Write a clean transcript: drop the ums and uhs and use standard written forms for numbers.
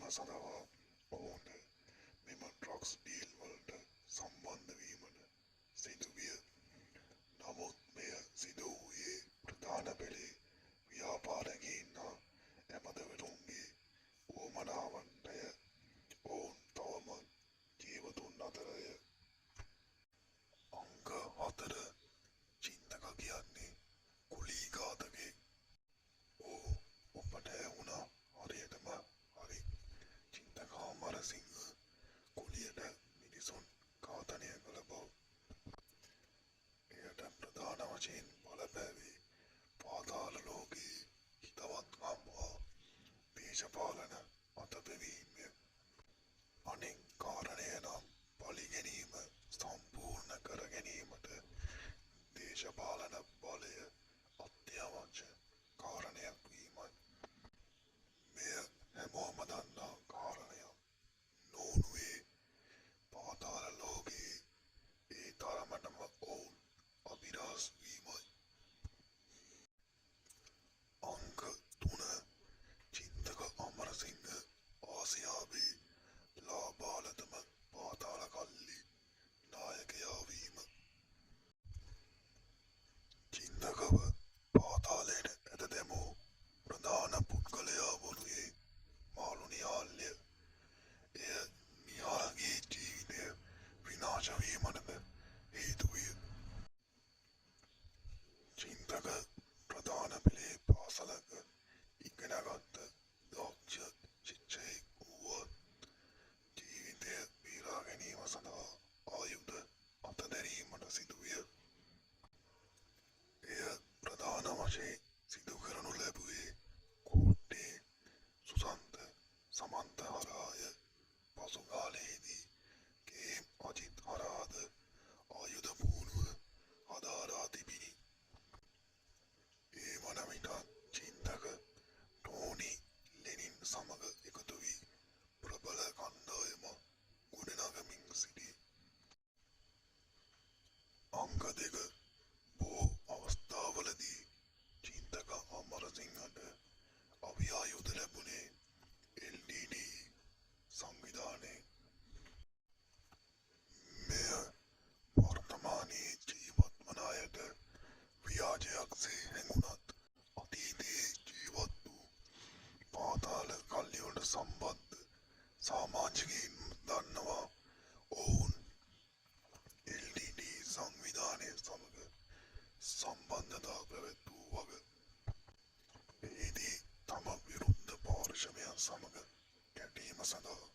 සඳහා ඔවුන්ට මෙම ඩ්‍රග්ස් ඩීල් වලට සම්බන්ධ වීමට සිදුවිය. නමුත් මෙය සිදු වූයේ ප්‍රධාන පෙළේ ව්‍යාපාරිකයින් හා ඇමතිවරුන්ගේ උවමනාවන්ටය. ඔවුන් තවමත් ජීවතුන් අතරය. අංක 4 චින්තක කියන්නේ කුලී ඝාතකයෙක්. ඔබට ඇහුණා හරියටම හරි. චින්තක අමරසිංහ කුලියට මිනිසුන් ඝාතනය කළ බව. එයට ප්‍රධාන වශයෙන් බලපෑවේ පාතාල ලෝකයේ හිතවත්කම් හා දේශපාලන අතපෙවීමය. අනෙක් කාරණය නම් පලි ගැනීම සම්පූර්ණ කර ගැනීමට දේශපාලන බලය අත්‍යවශ්‍ය කාරණයක් වීමයි. මෙය හැමෝම දන්නා කාරණයක් නොවුනුයේ පාතාල ලෝකයේ ඒ තරමටම ඔවුන් අභිරහස් වීමයි. අංක 3 චින්තක අමරසිංහ ආසියාවේ ලාබාලතම පාතාල කල්ලි නායකයා වීම. චින්තකව පාතාලයට ඇද දැමූ ප්‍රධාන පුද්ගලයා වනුයේ මාළු නිහාල්ය. එය නිහාලගේ ජීවිතය විනාශ වීමටද හේතු විය. චින්තක ප්‍රධාන පෙළේ පාසලක ඉගෙනගත්ත දක්ෂ ශිෂ්‍යයෙක් වුවත් ජීවිතය බේරා ගැනීම සඳහා ආයුධ අතදැරීමට සිදුවිය. එය ප්‍රධාන වශයෙන් සිදු කරනු ලැබුවේ කෝට්ටේ සුසන්ත සමන්ත හරාය. පසු කාලයේදී කේම් අජිත් හරාද ආයුධ පුහුණුව හදාරා තිබිණි. ඒ වන විටත් චින්තක ටෝනි ලෙනින් සමග එකතු වී ප්‍රබල කණ්ඩායම ගොඩනගමින් සිටී. අංක 2 බොහෝ අවස්ථාවලදී චින්තක අමරසිංහට අවියායුධ ලැබුණේ LTT සංවිධානයෙන්. මෙය වර්තමානයේ ජීවත් වන අයට ව්‍යාජයක් සේ හැඟුණත් අතීතයේ ජීවත් වූ පාතාල කල්ලිවලට සම්බන්ධ සමාජිකයින් දන්නවා ඔවුන් LTT සංවිධානය සමග සම්බන්ධතා පැවැත්වූ වග. එහිදී තම විරුද්ධ පාර්ශවයන් සමග ගැටීම සඳහා